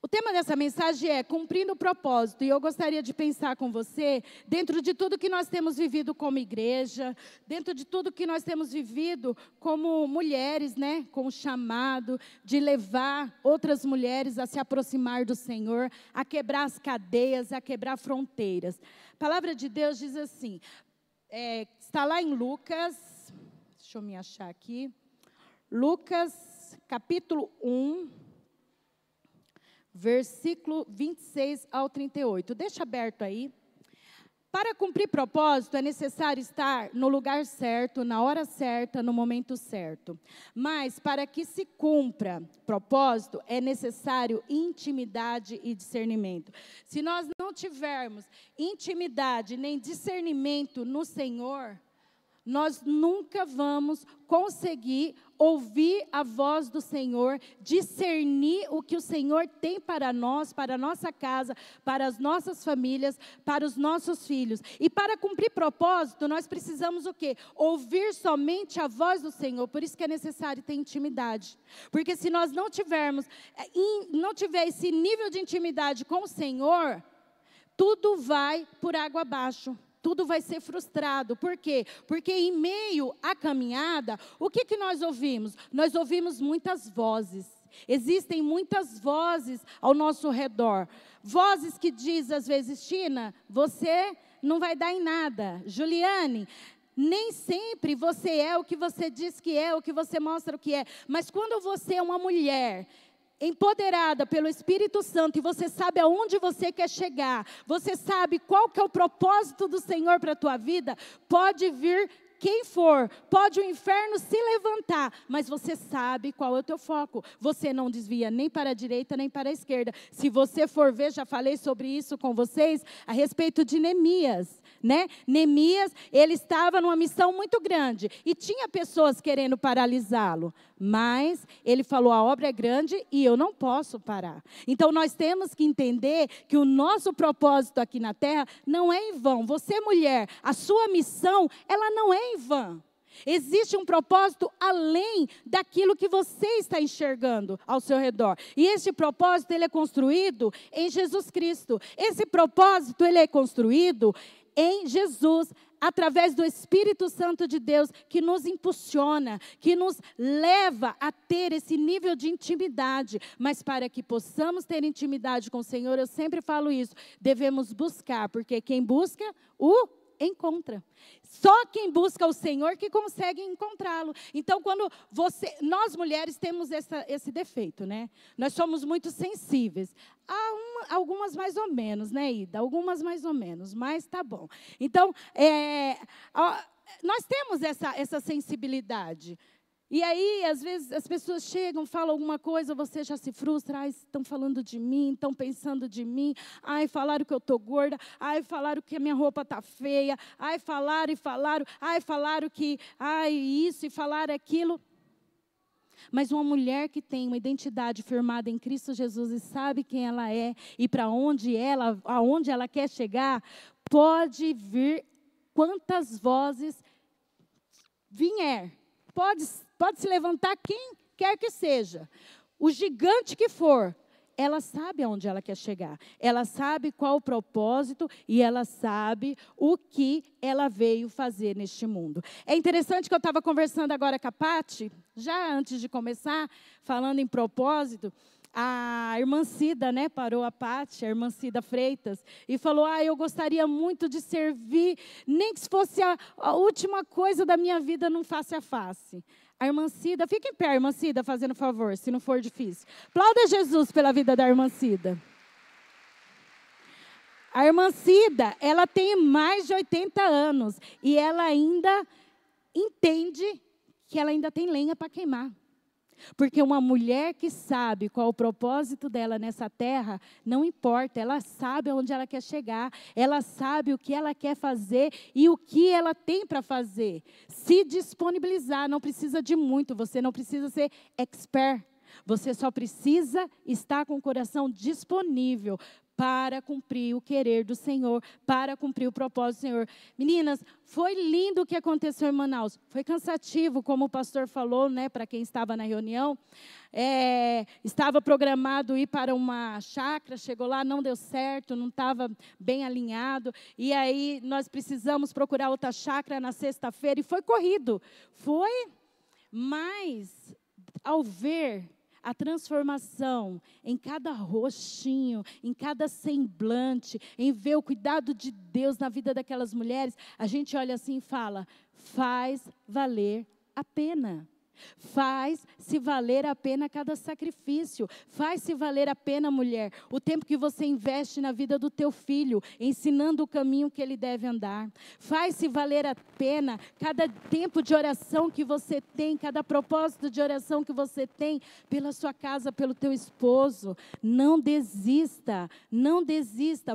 O tema dessa mensagem é cumprindo o propósito, e eu gostaria de pensar com você, dentro de tudo que nós temos vivido como igreja, dentro de tudo que nós temos vivido como mulheres, né, com o chamado de levar outras mulheres a se aproximar do Senhor, a quebrar as cadeias, a quebrar fronteiras. A palavra de Deus diz assim, está lá em Lucas, deixa eu me achar aqui, Lucas capítulo 1, versículo 26 ao 38. Deixa aberto aí. Para cumprir propósito, é necessário estar no lugar certo, na hora certa, no momento certo. Mas, para que se cumpra propósito, é necessário intimidade e discernimento. Se nós não tivermos intimidade nem discernimento no Senhor, nós nunca vamos conseguir ouvir a voz do Senhor, discernir o que o Senhor tem para nós, para a nossa casa, para as nossas famílias, para os nossos filhos. E para cumprir propósito, nós precisamos o quê? Ouvir somente a voz do Senhor. Por isso que é necessário ter intimidade. Porque se nós não tiver esse nível de intimidade com o Senhor, tudo vai por água abaixo. Tudo vai ser frustrado. Por quê? Porque em meio à caminhada, o que nós ouvimos? Nós ouvimos muitas vozes. Existem muitas vozes ao nosso redor. Vozes que diz às vezes, Tina, você não vai dar em nada. Juliane, nem sempre você é o que você diz que é, o que você mostra o que é. Mas quando você é uma mulher empoderada pelo Espírito Santo e você sabe aonde você quer chegar, você sabe qual que é o propósito do Senhor para a tua vida, pode vir quem for, pode o inferno se levantar, mas você sabe qual é o teu foco. Você não desvia nem para a direita nem para a esquerda. Se você for ver, já falei sobre isso com vocês, a respeito de Neemias. Neemias, ele estava numa missão muito grande e tinha pessoas querendo paralisá-lo, mas ele falou, a obra é grande e eu não posso parar. Então nós temos que entender que o nosso propósito aqui na terra não é em vão. Você, mulher, a sua missão, ela não é em vão. Existe um propósito além daquilo que você está enxergando ao seu redor. E esse propósito, ele é construído em Jesus Cristo. Esse propósito, ele é construído em Jesus, através do Espírito Santo de Deus, que nos impulsiona, que nos leva a ter esse nível de intimidade. Mas para que possamos ter intimidade com o Senhor, eu sempre falo isso, devemos buscar, porque quem busca, o encontra. Só quem busca o Senhor que consegue encontrá-lo. Então, nós mulheres temos esse defeito, né? Nós somos muito sensíveis. Algumas mais ou menos, né, Ida? Algumas mais ou menos, mas tá bom. Então, nós temos essa sensibilidade. E aí, às vezes, as pessoas chegam, falam alguma coisa, você já se frustra. Ai, estão falando de mim, estão pensando de mim. Ai, falaram que eu estou gorda. Ai, falaram que a minha roupa está feia. Ai, falaram e falaram. Ai, falaram que, isso e falaram aquilo. Mas uma mulher que tem uma identidade firmada em Cristo Jesus e sabe quem ela é e para onde aonde ela quer chegar, pode vir quantas vozes vier. Pode se levantar quem quer que seja. O gigante que for, ela sabe aonde ela quer chegar. Ela sabe qual o propósito e ela sabe o que ela veio fazer neste mundo. É interessante que eu estava conversando agora com a Pati, já antes de começar, falando em propósito. A irmã Cida, parou a Pati, a irmã Cida Freitas, e falou, eu gostaria muito de servir, nem que fosse a última coisa da minha vida num face a face. A irmã Cida, fica em pé, irmã Cida, fazendo favor, se não for difícil. Aplauda Jesus pela vida da irmã Cida. A irmã Cida, ela tem mais de 80 anos, e ela ainda entende que ela ainda tem lenha para queimar. Porque uma mulher que sabe qual o propósito dela nessa terra, não importa, ela sabe aonde ela quer chegar, ela sabe o que ela quer fazer e o que ela tem para fazer. Se disponibilizar, não precisa de muito, você não precisa ser expert, Você só precisa estar com o coração disponível para cumprir o querer do Senhor, para cumprir o propósito do Senhor. Meninas, foi lindo o que aconteceu em Manaus. Foi cansativo, como o pastor falou, né, para quem estava na reunião. Estava programado ir para uma chácara, chegou lá, não deu certo, não estava bem alinhado. E aí nós precisamos procurar outra chácara na sexta-feira e foi corrido. Mas ao ver a transformação em cada rostinho, em cada semblante, em ver o cuidado de Deus na vida daquelas mulheres, a gente olha assim e fala, faz valer a pena. Faz-se valer a pena cada sacrifício. Faz-se valer a pena, mulher, o tempo que você investe na vida do teu filho, ensinando o caminho que ele deve andar. Faz-se valer a pena cada tempo de oração que você tem, cada propósito de oração que você tem pela sua casa, pelo teu esposo. Não desista,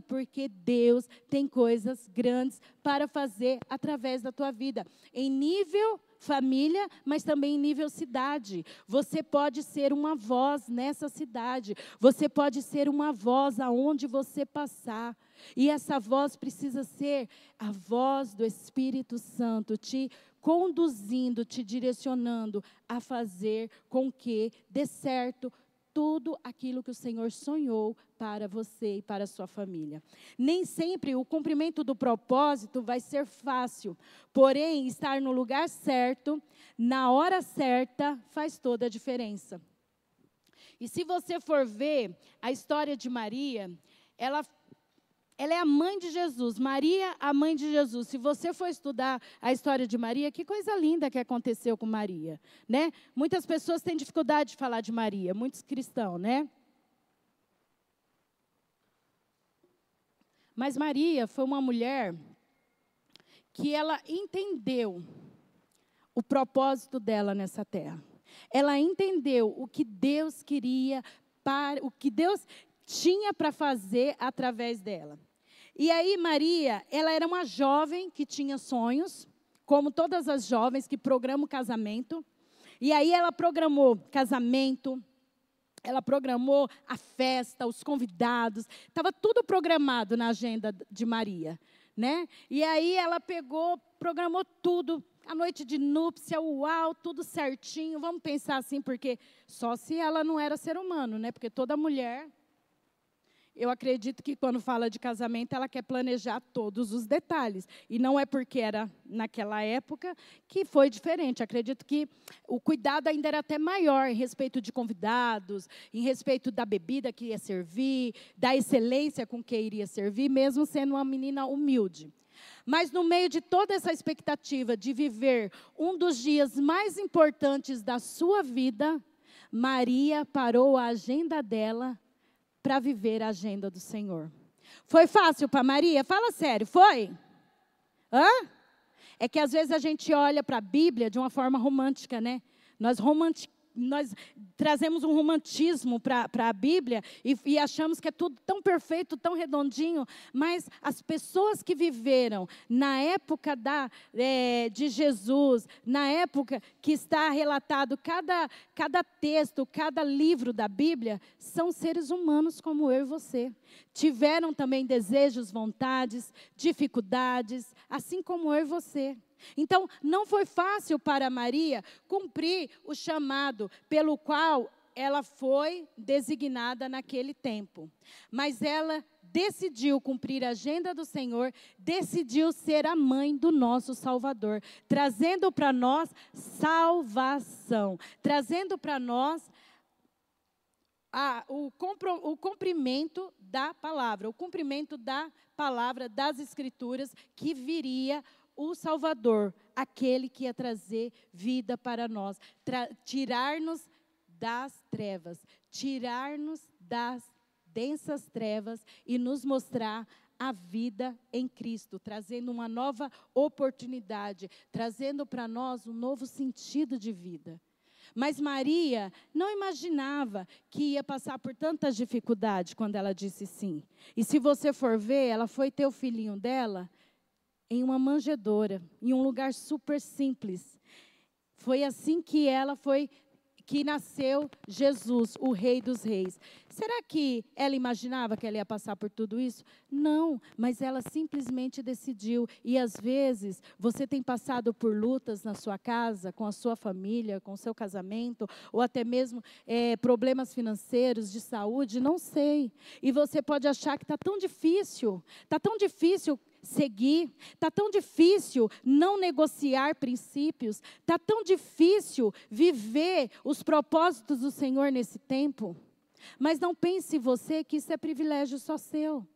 porque Deus tem coisas grandes para fazer através da tua vida. Em nível família, mas também em nível cidade. Você pode ser uma voz nessa cidade. Você pode ser uma voz aonde você passar. E essa voz precisa ser a voz do Espírito Santo, te conduzindo, te direcionando a fazer com que dê certo tudo aquilo que o Senhor sonhou para você e para a sua família. Nem sempre o cumprimento do propósito vai ser fácil, porém, estar no lugar certo, na hora certa, faz toda a diferença. E se você for ver a história de Maria, ela é a mãe de Jesus, Maria, a mãe de Jesus. Se você for estudar a história de Maria, que coisa linda que aconteceu com Maria, né? Muitas pessoas têm dificuldade de falar de Maria, muitos cristãos, né? Mas Maria foi uma mulher que ela entendeu o propósito dela nessa terra. Ela entendeu o que Deus queria, o que Deus tinha para fazer através dela. E aí Maria, ela era uma jovem que tinha sonhos, como todas as jovens que programam casamento. E aí ela programou casamento, ela programou a festa, os convidados, estava tudo programado na agenda de Maria, né? E aí ela programou tudo, a noite de núpcia, uau, tudo certinho. Vamos pensar assim, porque só se ela não era ser humano, né? Porque toda mulher, eu acredito que quando fala de casamento, ela quer planejar todos os detalhes. E não é porque era naquela época que foi diferente. Acredito que o cuidado ainda era até maior em respeito de convidados, em respeito da bebida que ia servir, da excelência com que iria servir, mesmo sendo uma menina humilde. Mas no meio de toda essa expectativa de viver um dos dias mais importantes da sua vida, Maria parou a agenda dela para viver a agenda do Senhor. Foi fácil para Maria? Fala sério, foi? Hã? É que às vezes a gente olha para a Bíblia de uma forma romântica, né? Nós trazemos um romantismo para a Bíblia e achamos que é tudo tão perfeito, tão redondinho, mas as pessoas que viveram na época de Jesus, na época que está relatado cada texto, cada livro da Bíblia, são seres humanos como eu e você. Tiveram também desejos, vontades, dificuldades, assim como eu e você. Então, não foi fácil para Maria cumprir o chamado pelo qual ela foi designada naquele tempo. Mas ela decidiu cumprir a agenda do Senhor, decidiu ser a mãe do nosso Salvador, trazendo para nós salvação, trazendo para nós o cumprimento da palavra, o cumprimento da palavra das Escrituras, que viria o Salvador, aquele que ia trazer vida para nós, tirar-nos das trevas, tirar-nos das densas trevas e nos mostrar a vida em Cristo, trazendo uma nova oportunidade, trazendo para nós um novo sentido de vida. Mas Maria não imaginava que ia passar por tantas dificuldades quando ela disse sim. E se você for ver, ela foi ter o filhinho dela em uma manjedoura, em um lugar super simples. Foi assim que ela foi que nasceu Jesus, o Rei dos Reis. Será que ela imaginava que ela ia passar por tudo isso? Não, mas ela simplesmente decidiu. E às vezes você tem passado por lutas na sua casa, com a sua família, com o seu casamento, ou até mesmo problemas financeiros, de saúde, não sei. E você pode achar que está tão difícil seguir, está tão difícil não negociar princípios, está tão difícil viver os propósitos do Senhor nesse tempo. Mas não pense você que isso é privilégio só seu.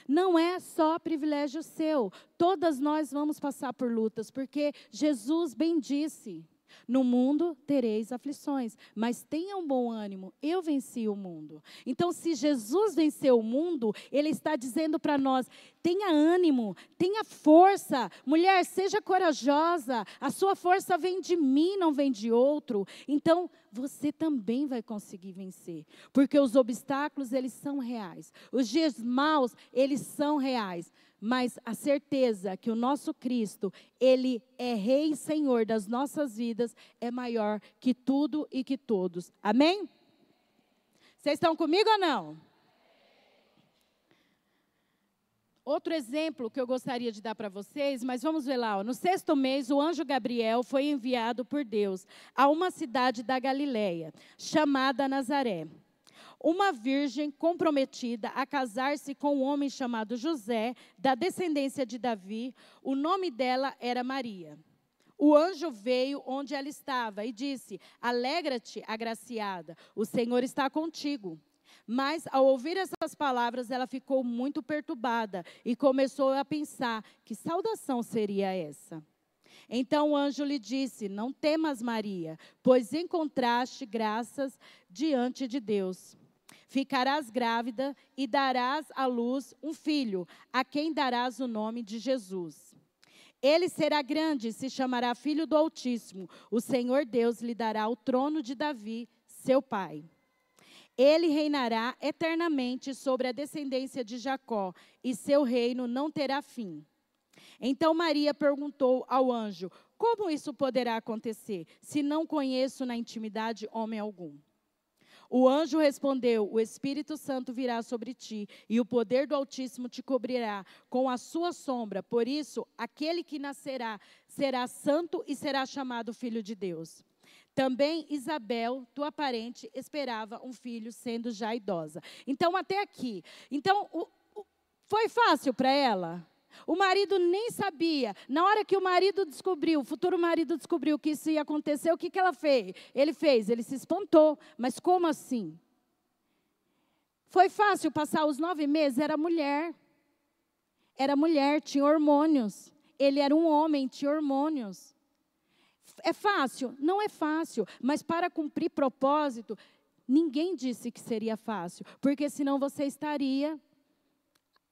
Não é só privilégio seu. Todas nós vamos passar por lutas, porque Jesus bem disse: no mundo tereis aflições, mas tenham bom ânimo, eu venci o mundo. Então, se Jesus venceu o mundo, Ele está dizendo para nós: tenha ânimo, tenha força. Mulher, seja corajosa, a sua força vem de mim, não vem de outro. Então, você também vai conseguir vencer, porque os obstáculos, eles são reais. Os dias maus, eles são reais. Mas a certeza que o nosso Cristo, Ele é Rei e Senhor das nossas vidas, é maior que tudo e que todos. Amém? Vocês estão comigo ou não? Outro exemplo que eu gostaria de dar para vocês, mas vamos ver lá. No 6º mês, o anjo Gabriel foi enviado por Deus a uma cidade da Galileia, chamada Nazaré. Uma virgem comprometida a casar-se com um homem chamado José, da descendência de Davi. O nome dela era Maria. O anjo veio onde ela estava e disse: alegra-te, agraciada, o Senhor está contigo. Mas, ao ouvir essas palavras, ela ficou muito perturbada e começou a pensar: que saudação seria essa? Então o anjo lhe disse: não temas, Maria, pois encontraste graças diante de Deus. Ficarás grávida e darás à luz um filho, a quem darás o nome de Jesus. Ele será grande e se chamará Filho do Altíssimo. O Senhor Deus lhe dará o trono de Davi, seu pai. Ele reinará eternamente sobre a descendência de Jacó, e seu reino não terá fim. Então Maria perguntou ao anjo: como isso poderá acontecer, se não conheço na intimidade homem algum? O anjo respondeu: o Espírito Santo virá sobre ti, e o poder do Altíssimo te cobrirá com a sua sombra. Por isso, aquele que nascerá será santo e será chamado Filho de Deus. Também Isabel, tua parente, esperava um filho, sendo já idosa. Então, até aqui. Então, foi fácil para ela? O marido nem sabia. Na hora que o marido descobriu, o futuro marido descobriu que isso ia acontecer, o que ela fez? Ele se espantou. Mas como assim? Foi fácil passar os 9 meses? Era mulher, tinha hormônios. Ele era um homem, tinha hormônios. É fácil? Não é fácil. Mas para cumprir propósito, ninguém disse que seria fácil. Porque senão você estaria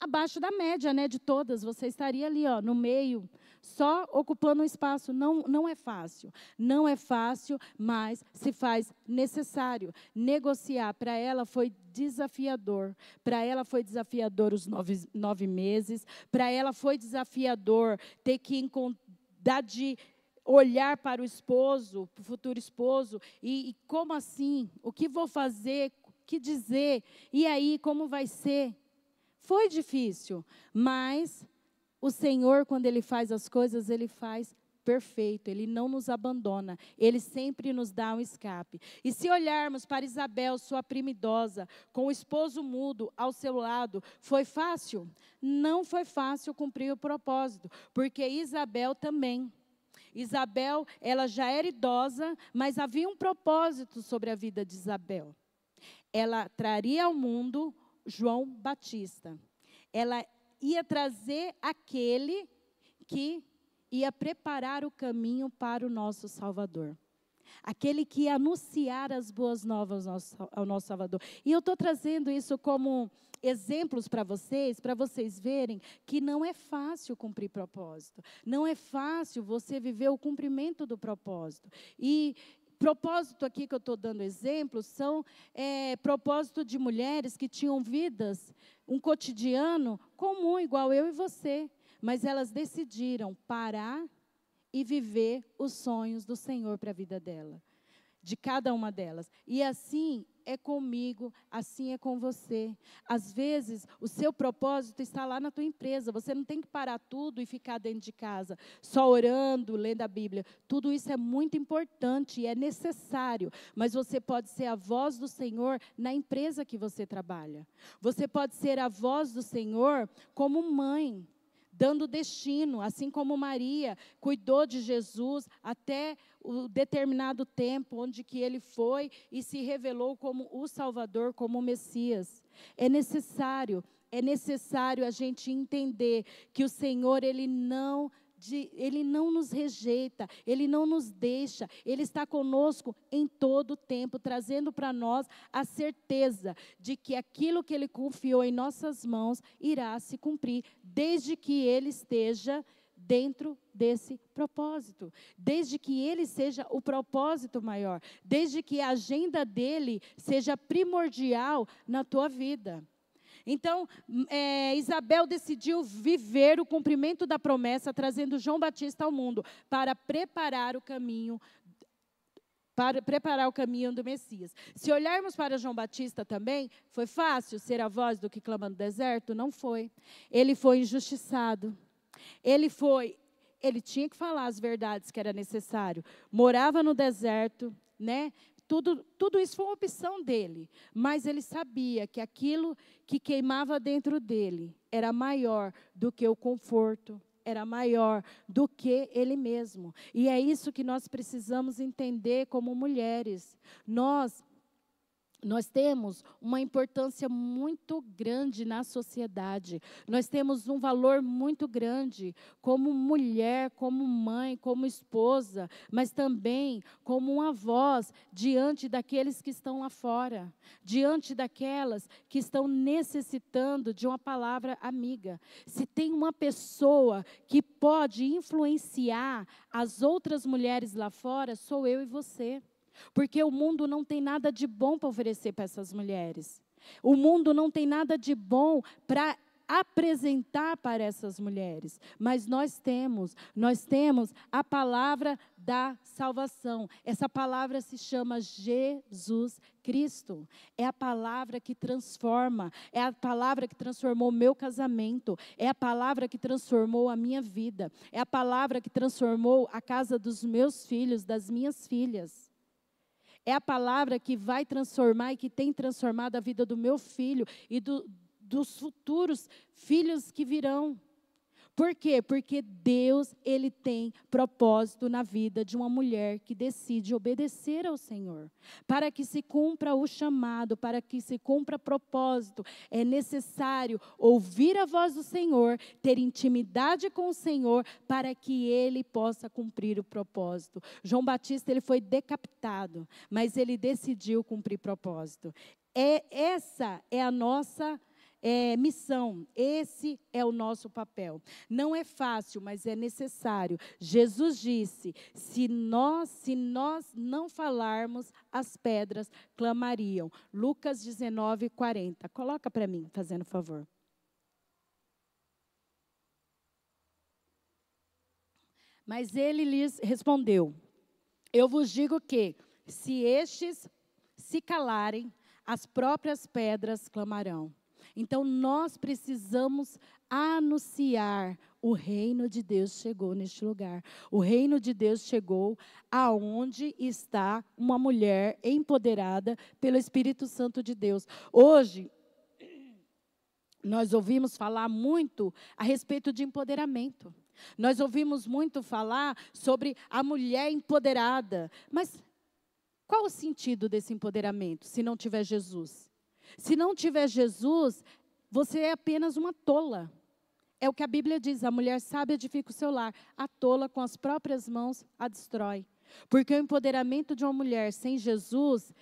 abaixo da média, né, de todas. Você estaria ali, ó, no meio, só ocupando um espaço. Não é fácil. Não é fácil, mas se faz necessário. Negociar, para ela foi desafiador. Para ela foi desafiador os 9 meses. Para ela foi desafiador ter que dar de olhar para o esposo, para o futuro esposo, e como assim? O que vou fazer? O que dizer? E aí, como vai ser? Foi difícil, mas o Senhor, quando Ele faz as coisas, Ele faz perfeito. Ele não nos abandona. Ele sempre nos dá um escape. E se olharmos para Isabel, sua prima idosa, com o esposo mudo ao seu lado, foi fácil? Não foi fácil cumprir o propósito, porque Isabel também. Isabel, ela já era idosa, mas havia um propósito sobre a vida de Isabel. Ela traria ao mundo João Batista. Ela ia trazer aquele que ia preparar o caminho para o nosso Salvador. Aquele que ia anunciar as boas novas ao nosso Salvador. E eu estou trazendo isso como exemplos para vocês verem que não é fácil cumprir propósito. Não é fácil você viver o cumprimento do propósito. E propósito aqui que eu estou dando exemplos são propósito de mulheres que tinham vidas, um cotidiano comum, igual eu e você. Mas elas decidiram parar e viver os sonhos do Senhor para a vida dela. de cada uma delas. E assim é comigo, assim é com você. Às vezes, o seu propósito está lá na tua empresa. Você não tem que parar tudo e ficar dentro de casa, só orando, lendo a Bíblia. Tudo isso é muito importante e é necessário. Mas você pode ser a voz do Senhor na empresa que você trabalha. Você pode ser a voz do Senhor como mãe, dando destino, assim como Maria cuidou de Jesus até o determinado tempo onde que ele foi e se revelou como o Salvador, como o Messias. É necessário a gente entender que o Senhor, Ele não nos rejeita, Ele não nos deixa, Ele está conosco em todo o tempo, trazendo para nós a certeza de que aquilo que Ele confiou em nossas mãos irá se cumprir, desde que Ele esteja dentro desse propósito, desde que Ele seja o propósito maior, desde que a agenda dEle seja primordial na tua vida. Então, Isabel decidiu viver o cumprimento da promessa, trazendo João Batista ao mundo, para preparar o caminho do Messias. Se olharmos para João Batista também, foi fácil ser a voz do que clama no deserto? Não foi. Ele foi injustiçado. Ele tinha que falar as verdades que era necessário. Morava no deserto, né? Tudo isso foi uma opção dele, mas ele sabia que aquilo que queimava dentro dele era maior do que o conforto, era maior do que ele mesmo. E é isso que nós precisamos entender como mulheres. Nós temos uma importância muito grande na sociedade. Nós temos um valor muito grande como mulher, como mãe, como esposa, mas também como uma voz diante daqueles que estão lá fora, diante daquelas que estão necessitando de uma palavra amiga. Se tem uma pessoa que pode influenciar as outras mulheres lá fora, sou eu e você. Porque o mundo não tem nada de bom para oferecer para essas mulheres. O mundo não tem nada de bom para apresentar para essas mulheres. Mas nós temos a palavra da salvação. Essa palavra se chama Jesus Cristo. É a palavra que transforma, é a palavra que transformou o meu casamento, é a palavra que transformou a minha vida, é a palavra que transformou a casa dos meus filhos, das minhas filhas. É a palavra que vai transformar e que tem transformado a vida do meu filho e dos futuros filhos que virão. Por quê? Porque Deus, Ele tem propósito na vida de uma mulher que decide obedecer ao Senhor. Para que se cumpra o chamado, para que se cumpra o propósito, é necessário ouvir a voz do Senhor, ter intimidade com o Senhor, para que Ele possa cumprir o propósito. João Batista, ele foi decapitado, mas ele decidiu cumprir propósito. Essa é a nossa missão, esse é o nosso papel. Não é fácil, mas é necessário. Jesus disse, se nós não falarmos, as pedras clamariam. Lucas 19:40. Coloca para mim, fazendo favor. Mas ele lhes respondeu, eu vos digo que, se estes se calarem, as próprias pedras clamarão. Então, nós precisamos anunciar, o reino de Deus chegou neste lugar. O reino de Deus chegou aonde está uma mulher empoderada pelo Espírito Santo de Deus. Hoje, nós ouvimos falar muito a respeito de empoderamento. Nós ouvimos muito falar sobre a mulher empoderada. Mas qual o sentido desse empoderamento, se não tiver Jesus? Se não tiver Jesus, você é apenas uma tola. É o que a Bíblia diz, a mulher sábia edifica o seu lar, a tola com as próprias mãos a destrói. Porque o empoderamento de uma mulher sem Jesus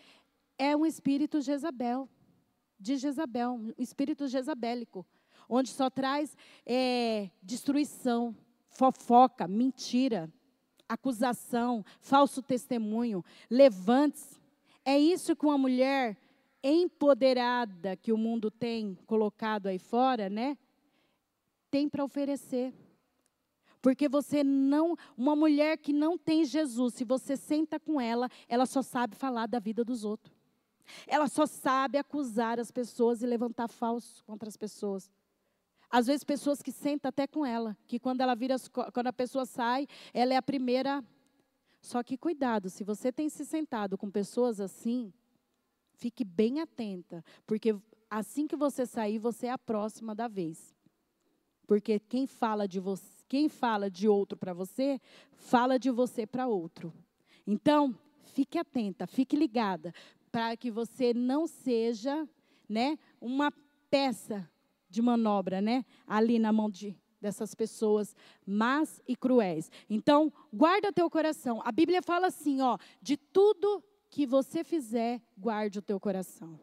é um espírito de Jezabel, um espírito jezabélico, onde só traz destruição, fofoca, mentira, acusação, falso testemunho, levantes. É isso que uma mulher empoderada que o mundo tem colocado aí fora, né? Tem para oferecer. Porque você não, uma mulher que não tem Jesus, se você senta com ela, ela só sabe falar da vida dos outros. Ela só sabe acusar as pessoas e levantar falsos contra as pessoas. Às vezes pessoas que sentam até com ela, que quando ela vira, quando a pessoa sai, ela é a primeira. Só que cuidado, se você tem se sentado com pessoas assim, fique bem atenta, porque assim que você sair, você é a próxima da vez. Porque quem fala de você, quem fala de outro para você, fala de você para outro. Então, fique atenta, fique ligada, para que você não seja, né, uma peça de manobra, né, ali na mão dessas pessoas más e cruéis. Então, guarda teu coração. A Bíblia fala assim, ó, de tudo que você fizer, guarde o teu coração.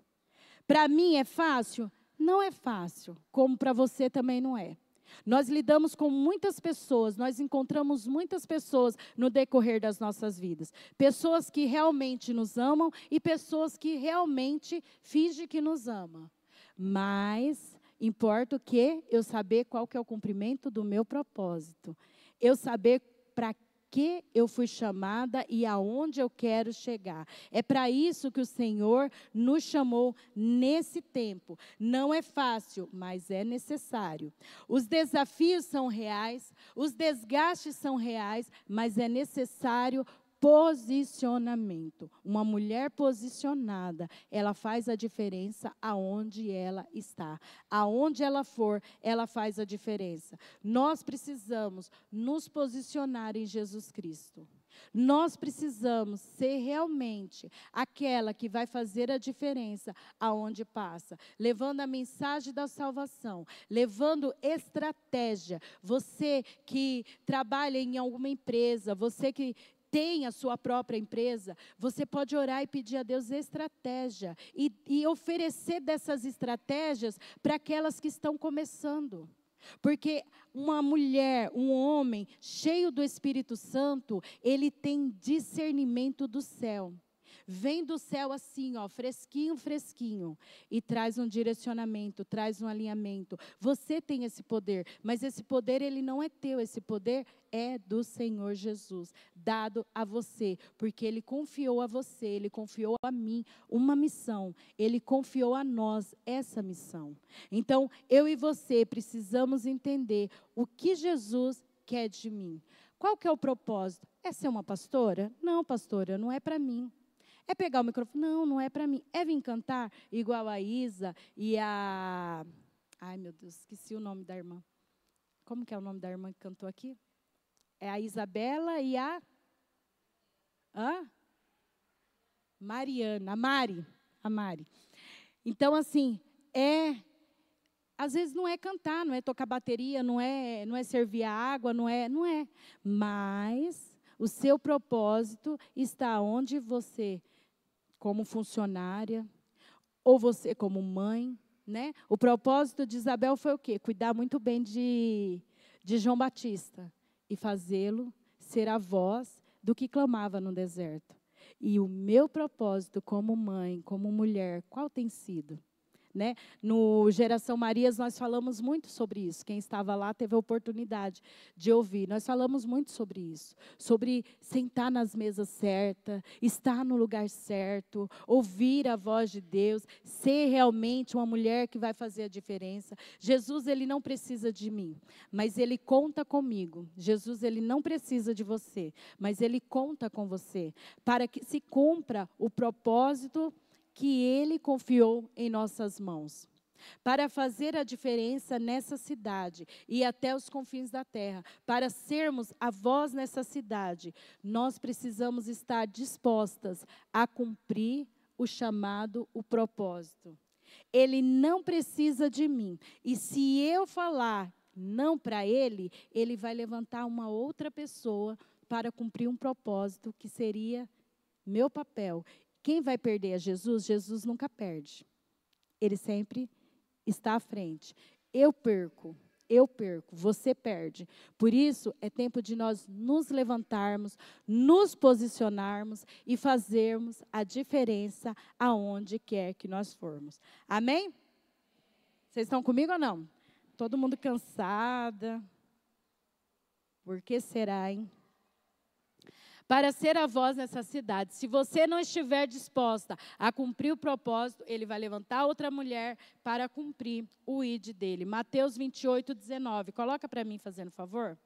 Para mim é fácil? Não é fácil, como para você também não é. Nós lidamos com muitas pessoas, nós encontramos muitas pessoas no decorrer das nossas vidas. Pessoas que realmente nos amam e pessoas que realmente fingem que nos amam. Mas importa o quê? Eu saber qual que é o cumprimento do meu propósito. Eu saber para que eu fui chamada e aonde eu quero chegar. É para isso que o Senhor nos chamou nesse tempo. Não é fácil, mas é necessário. Os desafios são reais, os desgastes são reais, mas é necessário posicionamento. Uma mulher posicionada, ela faz a diferença aonde ela está. Aonde ela for, ela faz a diferença. Nós precisamos nos posicionar em Jesus Cristo. Nós precisamos ser realmente aquela que vai fazer a diferença aonde passa, levando a mensagem da salvação, levando estratégia. Você que trabalha em alguma empresa, você que tem a sua própria empresa, você pode orar e pedir a Deus estratégia e oferecer dessas estratégias para aquelas que estão começando. Porque uma mulher, um homem cheio do Espírito Santo, ele tem discernimento do céu. Vem do céu assim, ó, fresquinho, fresquinho, e traz um direcionamento, traz um alinhamento. Você tem esse poder, mas esse poder ele não é teu, esse poder é do Senhor Jesus, dado a você, porque Ele confiou a você, Ele confiou a mim uma missão, Ele confiou a nós essa missão. Então, eu e você precisamos entender o que Jesus quer de mim. Qual que é o propósito? É ser uma pastora? Não, pastora, não é para mim. É pegar o microfone? Não, não é para mim. É vir cantar igual a Isa e a... Ai, meu Deus, esqueci o nome da irmã. Como que é o nome da irmã que cantou aqui? É a Isabela e a... Mariana, a Mari. Então, assim, às vezes não é cantar, não é tocar bateria, não é servir a água, não é. Mas o seu propósito está onde você, como funcionária, ou você como mãe, né? O propósito de Isabel foi o quê? Cuidar muito bem de João Batista e fazê-lo ser a voz do que clamava no deserto. E o meu propósito como mãe, como mulher, qual tem sido? Né? No Geração Marias, nós falamos muito sobre isso. Quem estava lá teve a oportunidade de ouvir. Nós falamos muito sobre isso. Sobre sentar nas mesas certas, estar no lugar certo, ouvir a voz de Deus, ser realmente uma mulher que vai fazer a diferença. Jesus, Ele não precisa de mim, mas Ele conta comigo. Jesus, Ele não precisa de você, mas Ele conta com você, para que se cumpra o propósito que Ele confiou em nossas mãos, para fazer a diferença nessa cidade e até os confins da terra, para sermos a voz nessa cidade, nós precisamos estar dispostas a cumprir o chamado, o propósito. Ele não precisa de mim, e se eu falar não para Ele, Ele vai levantar uma outra pessoa para cumprir um propósito que seria meu papel. Quem vai perder é Jesus? Jesus nunca perde. Ele sempre está à frente. Eu perco, você perde. Por isso, é tempo de nós nos levantarmos, nos posicionarmos e fazermos a diferença aonde quer que nós formos. Amém? Vocês estão comigo ou não? Todo mundo cansada. Por que será, hein? Para ser a voz nessa cidade. Se você não estiver disposta a cumprir o propósito, ele vai levantar outra mulher para cumprir o ID dele. Mateus 28, 19. Coloca para mim, fazendo favor.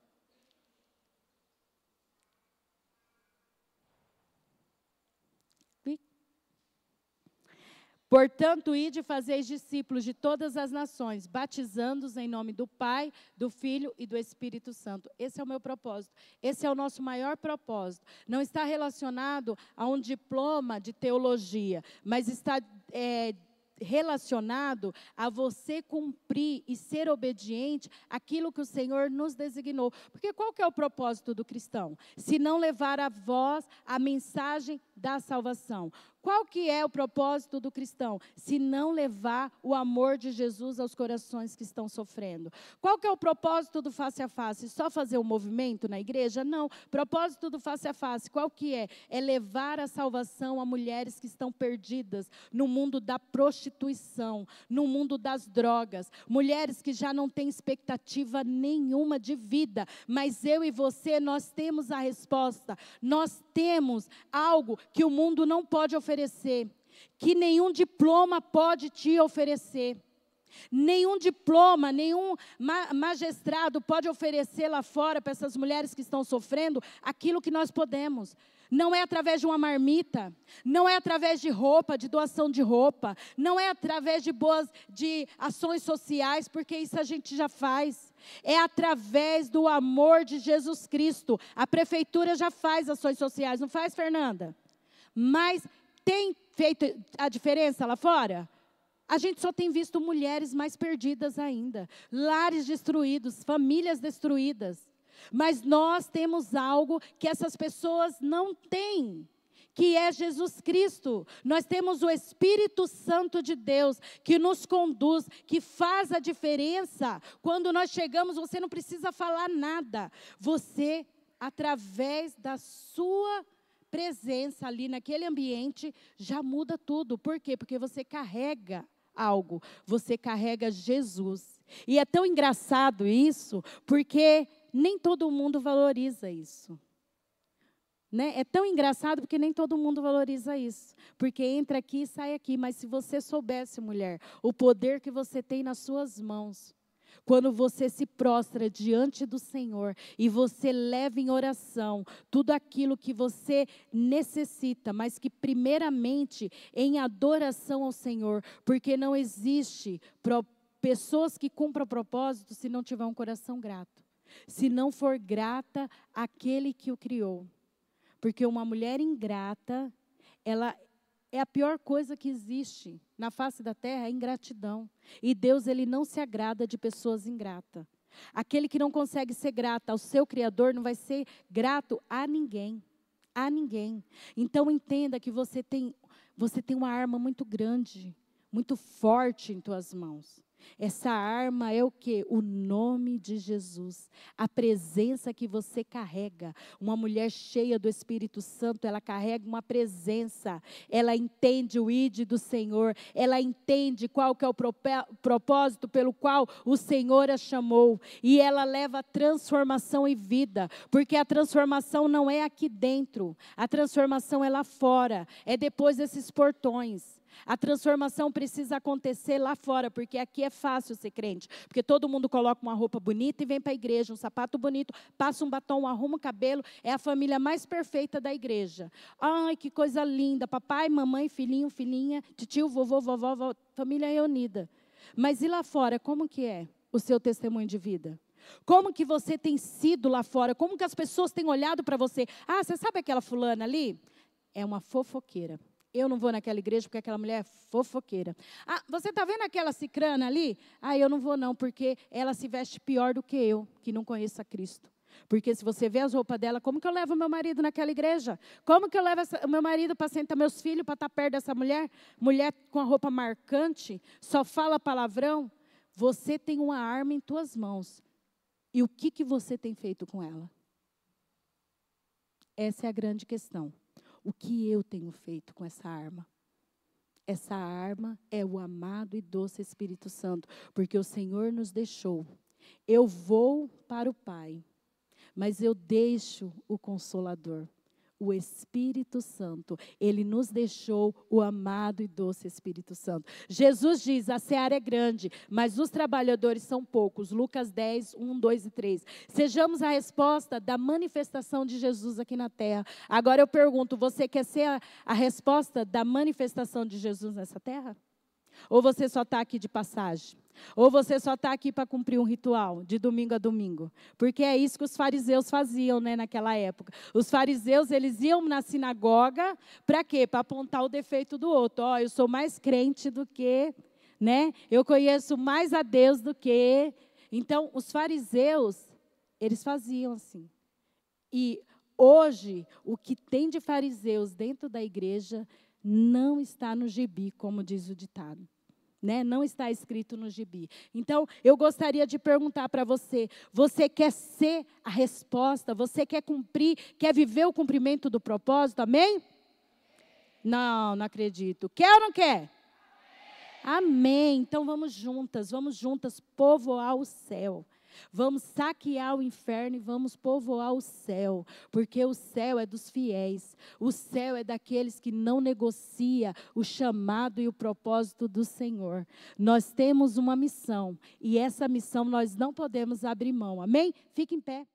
Portanto, ide e fazeis discípulos de todas as nações, batizando-os em nome do Pai, do Filho e do Espírito Santo. Esse é o meu propósito. Esse é o nosso maior propósito. Não está relacionado a um diploma de teologia, mas está relacionado a você cumprir e ser obediente àquilo que o Senhor nos designou. Porque qual que é o propósito do cristão? Se não levar a voz a mensagem da salvação. Qual que é o propósito do cristão? Se não levar o amor de Jesus aos corações que estão sofrendo. Qual que é o propósito do face a face? Só fazer um movimento na igreja? Não. O propósito do face a face, qual que é? É levar a salvação a mulheres que estão perdidas no mundo da prostituição, no mundo das drogas. Mulheres que já não têm expectativa nenhuma de vida. Mas eu e você, nós temos a resposta. Nós temos algo que o mundo não pode oferecer, que nenhum diploma pode te oferecer. Nenhum diploma, nenhum magistrado pode oferecer lá fora para essas mulheres que estão sofrendo aquilo que nós podemos. Não é através de uma marmita, não é através de roupa, de doação de roupa, não é através de ações sociais, porque isso a gente já faz. É através do amor de Jesus Cristo. A prefeitura já faz ações sociais, não faz, Fernanda? Mas tem feito a diferença lá fora? A gente só tem visto mulheres mais perdidas ainda, lares destruídos, famílias destruídas. Mas nós temos algo que essas pessoas não têm, que é Jesus Cristo. Nós temos o Espírito Santo de Deus, que nos conduz, que faz a diferença. Quando nós chegamos, você não precisa falar nada. Você, através da sua presença ali naquele ambiente, já muda tudo. Por quê? Porque você carrega algo, você carrega Jesus. E é tão engraçado isso, porque nem todo mundo valoriza isso. Né? É tão engraçado porque nem todo mundo valoriza isso. Porque entra aqui e sai aqui. Mas se você soubesse, mulher, o poder que você tem nas suas mãos, quando você se prostra diante do Senhor e você leva em oração tudo aquilo que você necessita, mas que primeiramente em adoração ao Senhor, porque não existe pessoas que cumpram o propósito se não tiver um coração grato, se não for grata àquele que o criou. Porque uma mulher ingrata, ela é a pior coisa que existe na face da terra, a ingratidão. E Deus, Ele não se agrada de pessoas ingratas. Aquele que não consegue ser grato ao seu Criador, não vai ser grato a ninguém. A ninguém. Então, entenda que você tem uma arma muito grande, muito forte em tuas mãos. Essa arma é o quê? O nome de Jesus. A presença que você carrega. Uma mulher cheia do Espírito Santo, ela carrega uma presença. Ela entende o ID do Senhor. Ela entende qual que é o propósito pelo qual o Senhor a chamou. E ela leva transformação e vida. Porque a transformação não é aqui dentro. A transformação é lá fora. É depois desses portões. A transformação precisa acontecer lá fora, porque aqui é fácil ser crente. Porque todo mundo coloca uma roupa bonita e vem para a igreja, um sapato bonito, passa um batom, arruma o cabelo, é a família mais perfeita da igreja. Ai, que coisa linda, papai, mamãe, filhinho, filhinha, tio, vovô, vovó, família reunida. Mas e lá fora, como que é o seu testemunho de vida? Como que você tem sido lá fora? Como que as pessoas têm olhado para você? Ah, você sabe aquela fulana ali? É uma fofoqueira. Eu não vou naquela igreja porque aquela mulher é fofoqueira. Ah, você está vendo aquela cicrana ali? Ah, eu não vou não, porque ela se veste pior do que eu, que não conheço a Cristo. Porque se você vê as roupas dela, como que eu levo meu marido naquela igreja? Como que eu levo o meu marido para sentar meus filhos para estar perto dessa mulher? Mulher com a roupa marcante, só fala palavrão. Você tem uma arma em tuas mãos. E o que você tem feito com ela? Essa é a grande questão. O que eu tenho feito com essa arma? Essa arma é o amado e doce Espírito Santo, porque o Senhor nos deixou. Eu vou para o Pai, mas eu deixo o Consolador, o Espírito Santo. Ele nos deixou o amado e doce Espírito Santo. Jesus diz, a seara é grande, mas os trabalhadores são poucos. Lucas 10, 1, 2 e 3. Sejamos a resposta da manifestação de Jesus aqui na terra. Agora eu pergunto, você quer ser a resposta da manifestação de Jesus nessa terra? Ou você só está aqui de passagem? Ou você só está aqui para cumprir um ritual de domingo a domingo? Porque é isso que os fariseus faziam, né, naquela época. Os fariseus, eles iam na sinagoga, para quê? Para apontar o defeito do outro. Ó, eu sou mais crente do que, né? Eu conheço mais a Deus do que... Então, os fariseus, eles faziam assim. E hoje, o que tem de fariseus dentro da igreja não está no gibi, como diz o ditado. Né? Não está escrito no gibi. Então, eu gostaria de perguntar para você, você quer ser a resposta? Você quer cumprir, quer viver o cumprimento do propósito? Amém? Não, não acredito. Quer ou não quer? Amém. Então, vamos juntas povoar o céu. Vamos saquear o inferno e vamos povoar o céu, porque o céu é dos fiéis, o céu é daqueles que não negocia o chamado e o propósito do Senhor. Nós temos uma missão, e essa missão nós não podemos abrir mão, amém? Fique em pé.